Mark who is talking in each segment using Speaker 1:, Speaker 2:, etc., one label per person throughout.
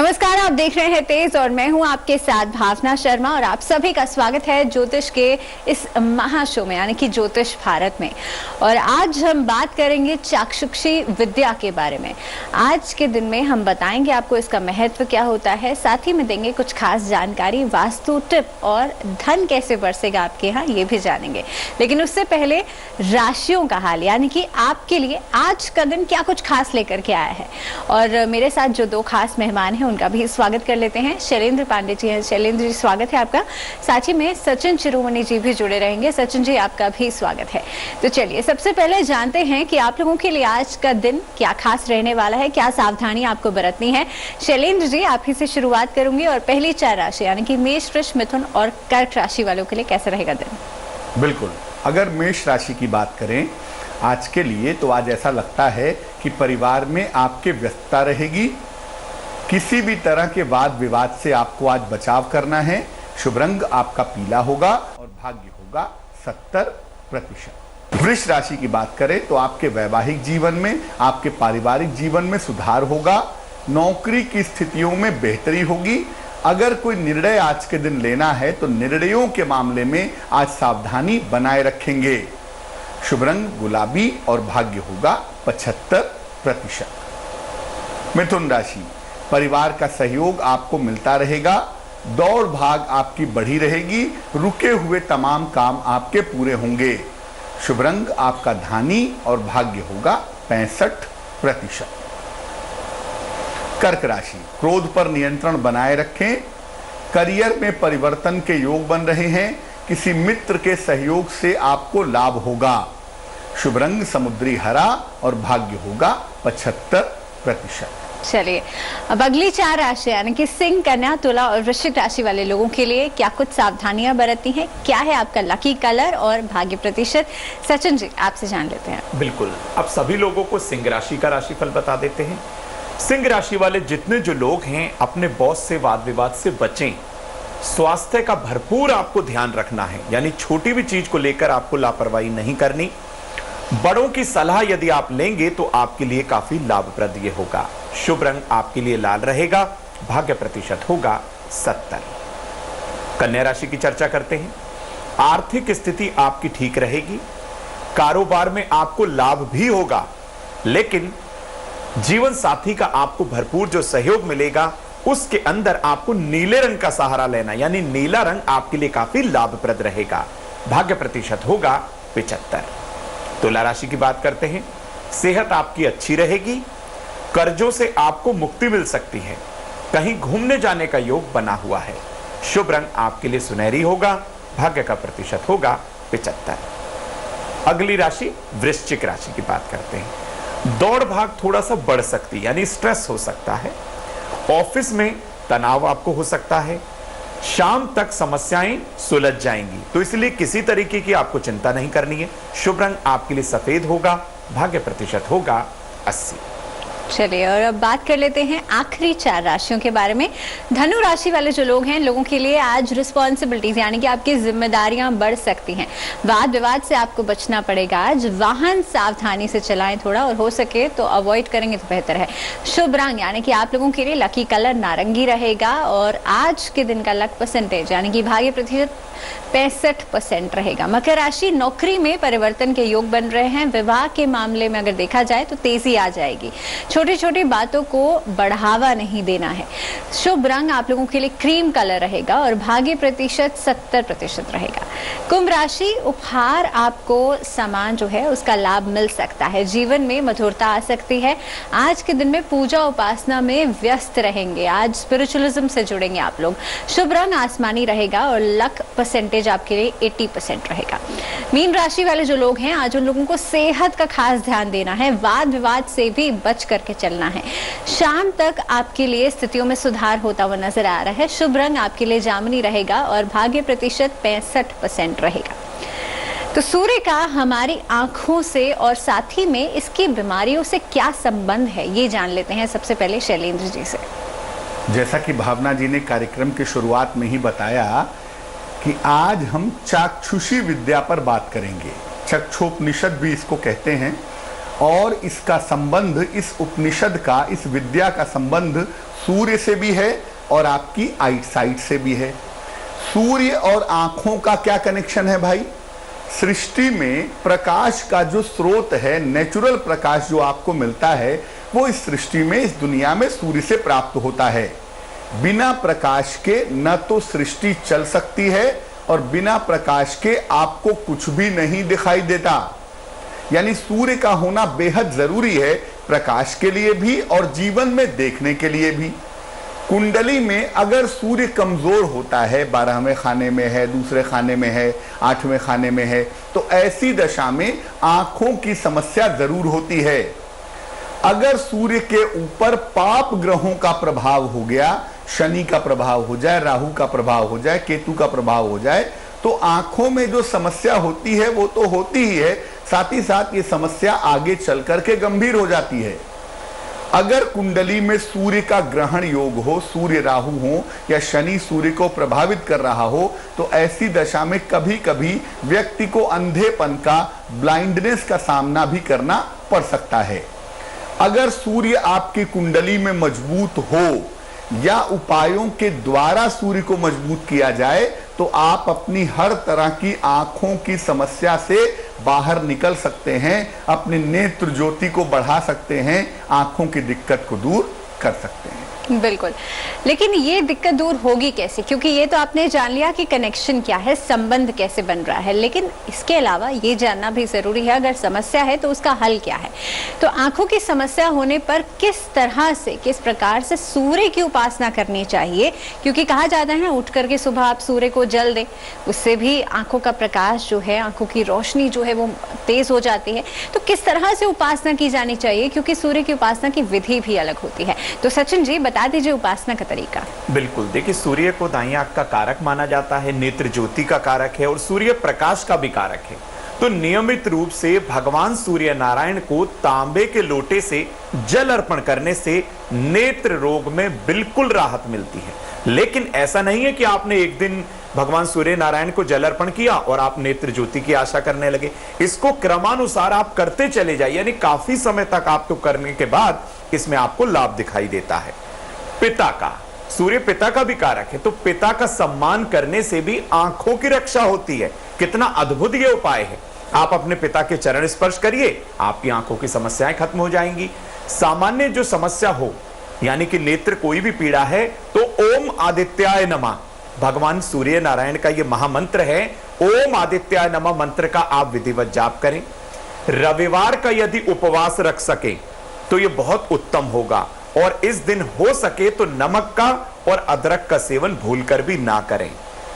Speaker 1: नमस्कार, आप देख रहे हैं तेज और मैं हूं आपके साथ भावना शर्मा और आप सभी का स्वागत है ज्योतिष के इस महाशो में यानी कि ज्योतिष भारत में। और आज हम बात करेंगे चाक्षुषी विद्या के बारे में। आज के दिन में हम बताएंगे आपको इसका महत्व क्या होता है, साथ ही में देंगे कुछ खास जानकारी, वास्तु टिप और धन कैसे बरसेगा आपके यहाँ ये भी जानेंगे। लेकिन उससे पहले राशियों का हाल यानी कि आपके लिए आज का दिन क्या कुछ खास लेकर के आया है। और मेरे साथ जो दो खास मेहमान उनका भी स्वागत कर लेते हैं। शैलेंद्र पांडे जी हैं। शैलेंद्र जी स्वागत है आपका। साथ ही में सचिन चिरोमणि जी भी जुड़े रहेंगे। सचिन जी आपका भी स्वागत है। तो चलिए सबसे पहले जानते हैं कि आप लोगों के लिए आज का दिन क्या खास रहने वाला है, क्या सावधानी आपको बरतनी है। शैलेंद्र जी आप ही से शुरुआत करूंगी और पहली चार राशि यानी कि मेष, वृष, मिथुन और कर्क राशि वालों के लिए कैसा रहेगा दिन।
Speaker 2: बिल्कुल, अगर मेष राशि की बात करें आज के लिए तो आज ऐसा लगता है कि परिवार में आपके व्यस्तता रहेगी। किसी भी तरह के वाद विवाद से आपको आज बचाव करना है। शुभ रंग आपका पीला होगा और भाग्य होगा 70%। वृष राशि की बात करें तो आपके वैवाहिक जीवन में, आपके पारिवारिक जीवन में सुधार होगा। नौकरी की स्थितियों में बेहतरी होगी। अगर कोई निर्णय आज के दिन लेना है तो निर्णयों के मामले में आज सावधानी बनाए रखेंगे। शुभ रंग गुलाबी और भाग्य होगा 75%। मिथुन राशि, परिवार का सहयोग आपको मिलता रहेगा। दौड़ भाग आपकी बढ़ी रहेगी। रुके हुए तमाम काम आपके पूरे होंगे। शुभ रंग आपका धानी और भाग्य होगा 65%। कर्क राशि, क्रोध पर नियंत्रण बनाए रखें। करियर में परिवर्तन के योग बन रहे हैं। किसी मित्र के सहयोग से आपको लाभ होगा। शुभ रंग समुद्री हरा और भाग्य होगा 75%।
Speaker 1: चलिए अब अगली चार राशि यानी कि सिंह, कन्या, तुला और वृश्चिक राशि वाले लोगों के लिए क्या कुछ सावधानियां बरतनी है, क्या है आपका लकी कलर और भाग्य प्रतिशत। सचिन जी आपसे जान लेते हैं।
Speaker 3: बिल्कुल, अब सभी लोगों को सिंह राशि का राशिफल बता देते हैं। सिंह राशि वाले जितने जो लोग हैं अपने बॉस से वाद विवाद से बचें। स्वास्थ्य का भरपूर आपको ध्यान रखना है, यानी छोटी भी चीज को लेकर आपको लापरवाही नहीं करनी। बड़ों की सलाह यदि आप लेंगे तो आपके लिए काफी लाभप्रद ये होगा। शुभ रंग आपके लिए लाल रहेगा। भाग्य प्रतिशत होगा 70। कन्या राशि की चर्चा करते हैं। आर्थिक स्थिति आपकी ठीक रहेगी। कारोबार में आपको लाभ भी होगा, लेकिन जीवन साथी का आपको भरपूर जो सहयोग मिलेगा उसके अंदर आपको नीले रंग का सहारा लेना, यानी नीला रंग आपके लिए काफी लाभप्रद रहेगा। भाग्य प्रतिशत होगा 75। तुला राशि की बात करते हैं। सेहत आपकी अच्छी रहेगी। कर्जों से आपको मुक्ति मिल सकती है। कहीं घूमने जाने का योग बना हुआ है। शुभ रंग आपके लिए सुनहरी होगा। भाग्य का प्रतिशत होगा 75। अगली राशि वृश्चिक राशि की बात करते हैं। दौड़ भाग थोड़ा सा बढ़ सकती है, यानी स्ट्रेस हो सकता है। ऑफिस में तनाव आपको हो सकता है। शाम तक समस्याएं सुलझ जाएंगी, तो इसलिए किसी तरीके की आपको चिंता नहीं करनी है। शुभ रंग आपके लिए सफेद होगा। भाग्य प्रतिशत होगा 80।
Speaker 1: चलिए और अब बात कर लेते हैं आखिरी चार राशियों के बारे में। धनु राशि वाले जो लोग हैं, लोगों के लिए आज रिस्पॉन्सिबिलिटीज यानी कि आपकी जिम्मेदारियां बढ़ सकती हैं। वाद विवाद से आपको बचना पड़ेगा। आज वाहन सावधानी से चलाएं थोड़ा, और हो सके तो अवॉइड करेंगे तो बेहतर है। शुभ रंग यानी कि आप लोगों के लिए लकी कलर नारंगी रहेगा। और आज के दिन का लक परसेंटेज यानी कि भाग्य प्रतिशत 65% रहेगा। मकर राशि, नौकरी में परिवर्तन के योग बन रहे हैं। विवाह के मामले में अगर देखा जाए तो तेजी आ जाएगी। छोटी छोटी बातों को बढ़ावा नहीं देना है। शुभ रंग आप लोगों के लिए क्रीम कलर रहेगा और भाग्य प्रतिशत 70% रहेगा। कुंभ राशि, उपहार आपको सामान जो है उसका लाभ मिल सकता है। जीवन में मधुरता आ सकती है। आज के दिन में पूजा उपासना में व्यस्त रहेंगे। आज स्पिरिचुअलिज्म से जुड़ेंगे आप लोग। शुभ रंग आसमानी रहेगा और लक परसेंटेज आपके लिए 80% रहेगा। मीन राशि वाले जो लोग हैं, आज उन लोगों को सेहत का खास ध्यान देना है। वाद विवाद से भी बच करके चलना है। शाम तक आपके लिए स्थितियों में सुधार होता हुआ नजर आ रहा है। शुभ रंग आपके लिए जामुनी रहेगा और भाग्य प्रतिशत 65% रहेगा। तो सूर्य का हमारी आंखों से और साथ ही में इसकी बीमारियों से क्या संबंध है, ये जान लेते हैं सबसे पहले शैलेंद्र जी से।
Speaker 2: जैसा कि भावना जी ने कार्यक्रम की शुरुआत में ही बताया कि आज हम चाक्षुषी विद्या पर बात करेंगे। चक्षुपनिषद भी इसको कहते हैं। और इसका संबंध, इस उपनिषद का, इस विद्या का संबंध सूर्य से भी है और आपकी आइट साइट से भी है। सूर्य और आंखों का क्या कनेक्शन है भाई? सृष्टि में प्रकाश का जो स्रोत है, नेचुरल प्रकाश जो आपको मिलता है, वो इस सृष्टि में, इस दुनिया में सूर्य से प्राप्त होता है। बिना प्रकाश के न तो सृष्टि चल सकती है और बिना प्रकाश के आपको कुछ भी नहीं दिखाई देता। यानी सूर्य का होना बेहद जरूरी है, प्रकाश के लिए भी और जीवन में देखने के लिए भी। कुंडली में अगर सूर्य कमजोर होता है, 12वें खाने में है, दूसरे खाने में है, 8वें खाने में है, तो ऐसी दशा में आंखों की समस्या जरूर होती है। अगर सूर्य के ऊपर पाप ग्रहों का प्रभाव हो गया, शनि का प्रभाव हो जाए, राहु का प्रभाव हो जाए, केतु का प्रभाव हो जाए, तो आंखों में जो समस्या होती है वो तो होती ही है, साथ ही साथ ये समस्या आगे चल करके गंभीर हो जाती है। अगर कुंडली में सूर्य का ग्रहण योग हो, सूर्य राहु हो या शनि सूर्य को प्रभावित कर रहा हो, तो ऐसी दशा में कभी कभी व्यक्ति को अंधेपन का, ब्लाइंडनेस का सामना भी करना पड़ सकता है। अगर सूर्य आपकी कुंडली में मजबूत हो या उपायों के द्वारा सूर्य को मजबूत किया जाए, तो आप अपनी हर तरह की आंखों की समस्या से बाहर निकल सकते हैं, अपने नेत्र ज्योति को बढ़ा सकते हैं, आंखों की दिक्कत को दूर कर सकते हैं।
Speaker 1: बिल्कुल, लेकिन ये दिक्कत दूर होगी कैसे? क्योंकि ये तो आपने जान लिया कि कनेक्शन क्या है, संबंध कैसे बन रहा है, लेकिन इसके अलावा ये जानना भी जरूरी है अगर समस्या है तो उसका हल क्या है। तो आंखों की समस्या होने पर किस तरह से, किस प्रकार से सूर्य की उपासना करनी चाहिए? क्योंकि कहा जाता है उठ करके सुबह आप सूर्य को जल दें, उससे भी आंखों का प्रकाश जो है, आंखों की रोशनी जो है वो तेज हो जाती है। तो किस तरह से उपासना की जानी चाहिए? क्योंकि सूर्य की उपासना की विधि भी अलग होती है। तो सचिन जी बता दीजिए उपासना का तरीका।
Speaker 3: बिल्कुल, देखिए सूर्य को दाईं आंख का कारक माना जाता है, नेत्र ज्योति का कारक है और सूर्य प्रकाश का भी कारक है। तो नियमित रूप से भगवान सूर्य नारायण को तांबे के लोटे से जल अर्पण करने से नेत्र रोग में बिल्कुल राहत मिलती है। लेकिन ऐसा नहीं है कि आपने एक दिन भगवान सूर्य नारायण को जल अर्पण किया और आप नेत्र ज्योति की आशा करने लगे। इसको क्रमानुसार आप करते चले जाइए, यानी काफी समय तक आपको करने के बाद इसमें आपको लाभ दिखाई देता है। पिता का, सूर्य पिता का भी कारक है, तो पिता का सम्मान करने से भी आंखों की रक्षा होती है। कितना अद्भुत ये उपाय है। आप अपने पिता के चरण स्पर्श करिए, आपकी आंखों की समस्याएं खत्म हो जाएंगी। सामान्य जो समस्या हो, यानी कि नेत्र कोई भी पीड़ा है, तो ओम आदित्याय नमः, भगवान सूर्य नारायण का ये महामंत्र है, ओम आदित्याय नमः मंत्र का आप विधिवत जाप करें। रविवार का यदि उपवास रख सके तो ये बहुत उत्तम होगा, और इस दिन हो सके तो नमक का और अदरक का सेवन भूलकर भी ना करें।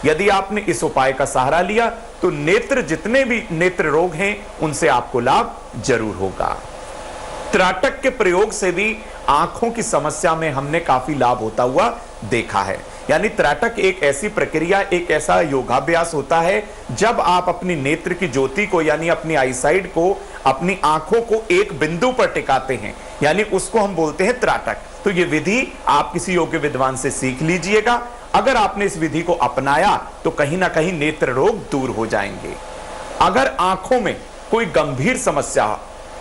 Speaker 3: यदि आपने इस उपाय का सहारा लिया तो नेत्र, जितने भी नेत्र रोग हैं, उनसे आपको लाभ जरूर होगा। त्राटक के प्रयोग से भी आंखों की समस्या में हमने काफी लाभ होता हुआ देखा है। यानी त्राटक एक ऐसी प्रक्रिया, एक ऐसा योगाभ्यास होता है जब आप अपनी नेत्र की ज्योति को, यानी अपनी आईसाइट को, अपनी आंखों को एक बिंदु पर टिकाते हैं, यानी उसको हम बोलते हैं त्राटक। तो ये विधि आप किसी योग्य विद्वान से सीख लीजिएगा। अगर आपने इस विधि को अपनाया तो कहीं ना कहीं नेत्र रोग दूर हो जाएंगे। अगर आंखों में कोई गंभीर समस्या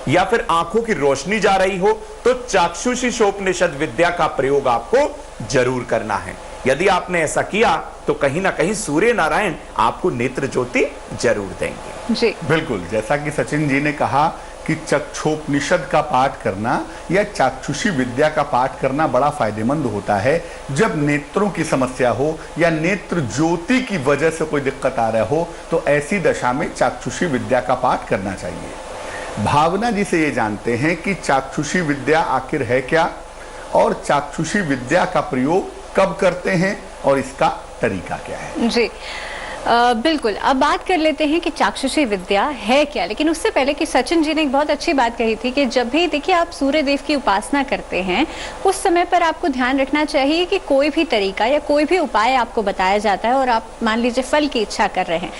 Speaker 3: या फिर आंखों की रोशनी जा रही हो तो चाक्षुषीषोपनिषद विद्या का प्रयोग आपको जरूर करना है। यदि आपने ऐसा किया तो कहीं ना कहीं सूर्य नारायण आपको नेत्र ज्योति जरूर देंगे।
Speaker 1: जी
Speaker 2: बिल्कुल, जैसा कि सचिन जी ने कहा कि चक्षोपनिषद का पाठ करना या चाक्षुषी विद्या का पाठ करना बड़ा फायदेमंद होता है। जब नेत्रों की समस्या हो या नेत्र ज्योति की वजह से कोई दिक्कत आ रहा हो तो ऐसी दशा में चाक्षुषी विद्या का पाठ करना चाहिए। भावना जी से ये जानते हैं कि चाक्षुषी विद्या आखिर है क्या, और चाक्षुषी विद्या का प्रयोग कब करते हैं और इसका तरीका क्या है?
Speaker 1: जी बिल्कुल, अब बात कर लेते हैं कि चाक्षुषी विद्या है क्या। लेकिन उससे पहले कि सचिन जी ने एक बहुत अच्छी बात कही थी कि जब भी देखिए आप सूर्य देव की उपासना करते हैं उस समय पर आपको ध्यान रखना चाहिए कि कोई भी तरीका या कोई भी उपाय आपको बताया जाता है और आप मान लीजिए फल की इच्छा कर रहे हैं,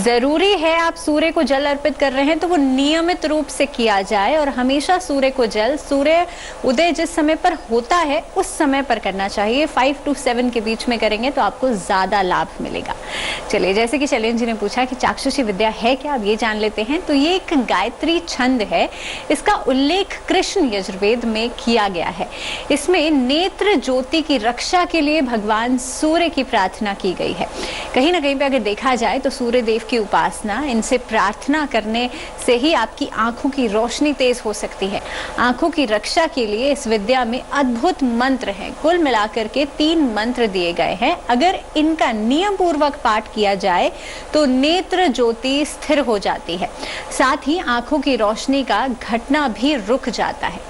Speaker 1: जरूरी है आप सूर्य को जल अर्पित कर रहे हैं तो वो नियमित रूप से किया जाए और हमेशा सूर्य को जल, सूर्य उदय जिस समय पर होता है उस समय पर करना चाहिए। 5 to 7 के बीच में करेंगे तो आपको ज्यादा लाभ मिलेगा। चलिए चलिए, जैसे कि शैलेंद्र जी ने पूछा कि चाक्षुषी विद्या है क्या, अब ये जान लेते हैं। तो ये एक गायत्री छंद है, इसका उल्लेख कृष्ण यजुर्वेद में किया गया है। इसमें नेत्र ज्योति की रक्षा के लिए भगवान सूर्य की प्रार्थना की गई है। कहीं ना कहीं पे अगर देखा जाए तो सूर्य देव की उपासना, इनसे प्रार्थना करने से ही आपकी आंखों की रोशनी तेज हो सकती है। आंखों की रक्षा के लिए इस विद्या में अद्भुत मंत्र हैं। कुल मिलाकर के 3 मंत्र दिए गए हैं। अगर इनका नियम पूर्वक पाठ किया जाए तो नेत्र ज्योति स्थिर हो जाती है, साथ ही आंखों की रोशनी का घटना भी रुक जाता है।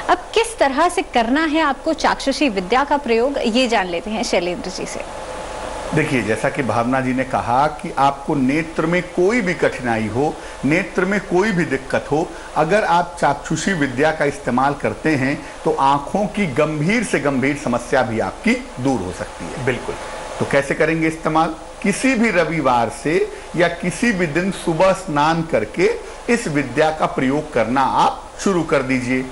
Speaker 1: अब किस तरह से करना है आपको चाक्षुषी विद्या का प्रयोग, ये जान लेते हैं शैलेंद्र जी से।
Speaker 2: देखिए, जैसा कि भावना जी ने कहा कि आपको नेत्र में कोई भी कठिनाई हो, नेत्र में कोई भी दिक्कत हो, अगर आप चाक्षुषी विद्या का इस्तेमाल करते हैं तो आंखों की गंभीर से गंभीर समस्या भी आपकी दूर हो सकती है।
Speaker 3: बिल्कुल।
Speaker 2: तो कैसे करेंगे इस्तेमाल? किसी भी रविवार से या किसी भी दिन सुबह स्नान करके इस विद्या का प्रयोग करना आप शुरू कर दीजिए।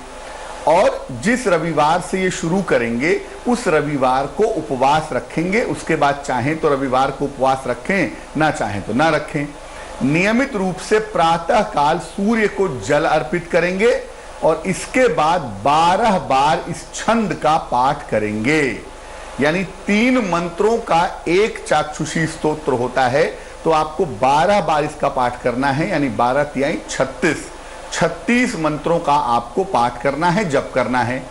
Speaker 2: और जिस रविवार से ये शुरू करेंगे उस रविवार को उपवास रखेंगे। उसके बाद चाहें तो रविवार को उपवास रखें, ना चाहें तो ना रखें। नियमित रूप से प्रातः काल सूर्य को जल अर्पित करेंगे और इसके बाद 12 बार इस छंद का पाठ करेंगे। यानी 3 मंत्रों का एक चाक्षुषी स्तोत्र होता है, तो आपको 12 बार इसका पाठ करना है। यानी 12 तिहाई 36 मंत्रों का आपको पाठ करना है, जप करना है।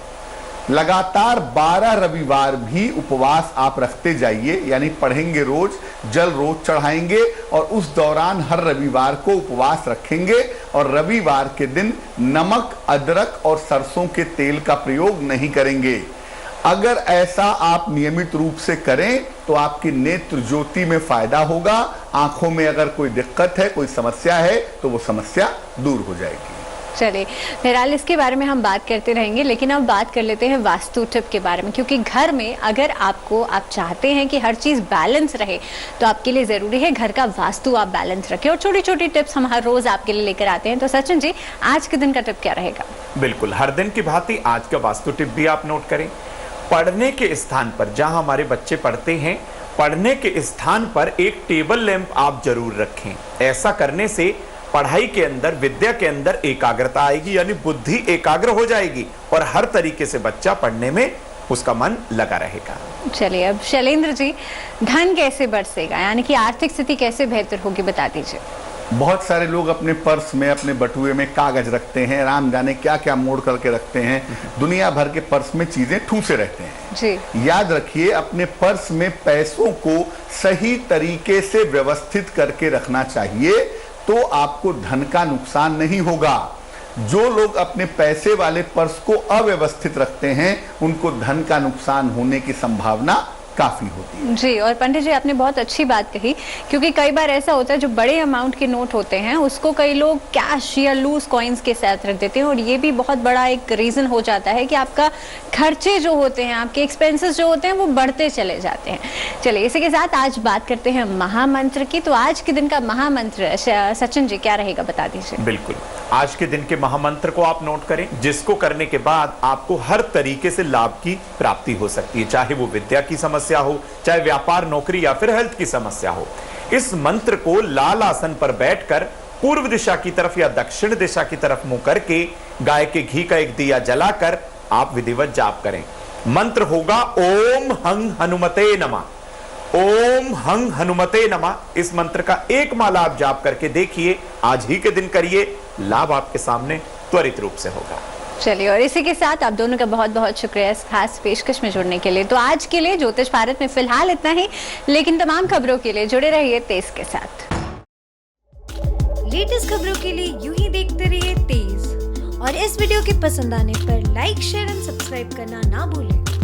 Speaker 2: लगातार 12 रविवार भी उपवास आप रखते जाइए, यानी पढ़ेंगे रोज, जल रोज चढ़ाएंगे और उस दौरान हर रविवार को उपवास रखेंगे। और रविवार के दिन नमक, अदरक और सरसों के तेल का प्रयोग नहीं करेंगे। अगर ऐसा आप नियमित रूप से करें तो आपकी नेत्र ज्योति में फायदा होगा। आंखों में अगर कोई दिक्कत है, कोई समस्या है, तो वो समस्या दूर हो जाएगी।
Speaker 1: चलिए, बहरहाल इसके बारे में हम बात करते रहेंगे, लेकिन अब बात कर लेते हैं वास्तु टिप के बारे में। क्योंकि घर में अगर आप चाहते हैं कि हर चीज़ बैलेंस रहे तो आपके लिए ज़रूरी है घर का वास्तु आप बैलेंस रखें। और छोटी छोटी टिप्स हम हर रोज़ आपके लिए लेकर आते हैं। तो सचिन जी, आज के दिन का टिप क्या रहेगा?
Speaker 3: बिल्कुल, हर दिन की भांति आज का वास्तु टिप भी आप नोट करें। पढ़ने के स्थान पर, जहां हमारे बच्चे पढ़ते हैं, पढ़ने के स्थान पर एक टेबल लैंप आप जरूर रखें। ऐसा करने से पढ़ाई के अंदर, विद्या के अंदर एकाग्रता आएगी, यानी बुद्धि एकाग्र हो जाएगी और हर तरीके से बच्चा पढ़ने में उसका मन लगा रहेगा।
Speaker 1: चलिए, अब शैलेंद्र जी, धन कैसे बरसेगा, यानी कि आर्थिक स्थिति कैसे बेहतर होगी, बता दीजिए।
Speaker 2: बहुत सारे लोग अपने पर्स में, अपने बटुए में कागज रखते हैं, राम जाने क्या क्या मोड़ करके रखते हैं। दुनिया भर के पर्स में चीजें ठूसे रहते हैं
Speaker 1: जी।
Speaker 2: याद रखिए, अपने पर्स में पैसों को सही तरीके से व्यवस्थित करके रखना चाहिए, तो आपको धन का नुकसान नहीं होगा। जो लोग अपने पैसे वाले पर्स को अव्यवस्थित रखते हैं, उनको धन का नुकसान होने की संभावना काफी होती है।
Speaker 1: जी, और पंडित जी, आपने बहुत अच्छी बात कही। क्योंकि कई बार ऐसा होता है जो बड़े अमाउंट के नोट होते हैं उसको कई लोग कैश या लूज कॉइन्स के साथ रख देते हैं, और ये भी बहुत बड़ा एक रीजन हो जाता है कि आपका खर्चे जो होते हैं, आपके एक्सपेंसेस जो होते हैं, वो बढ़ते चले जाते हैं। चलिए, इसी के साथ आज बात करते हैं महामंत्र की। तो आज के दिन का महामंत्र सचिन जी क्या रहेगा, बता दीजिए।
Speaker 3: बिल्कुल, आज के दिन के महामंत्र को आप नोट करें, जिसको करने के बाद आपको हर तरीके से लाभ की प्राप्ति हो सकती है, चाहे वो विद्या की समस्या हो, चाहे व्यापार, नौकरी या फिर हेल्थ की समस्या हो। इस मंत्र को लाल आसन पर बैठकर पूर्व दिशा की तरफ या दक्षिण दिशा की तरफ मुंह करके गाय के घी का एक दिया जलाकर आप विधिवत जाप करें। मंत्र होगा ओम हंग हनुमते नमः। ओम हंग हनुमते नमः। इस मंत्र का एक माला आप जाप करके देखिए, आज ही के दिन करिए, लाभ आपके सामने त्वरित रूप से होगा।
Speaker 1: चलिए, और इसी के साथ आप दोनों का बहुत बहुत शुक्रिया इस खास पेशकश में जुड़ने के लिए। तो आज के लिए ज्योतिष भारत में फिलहाल इतना ही, लेकिन तमाम खबरों के लिए जुड़े रहिए तेज के साथ।
Speaker 4: लेटेस्ट खबरों के लिए यूं ही देखते रहिए तेज, और इस वीडियो के पसंद आने पर लाइक, शेयर एंड सब्सक्राइब करना ना भूलें।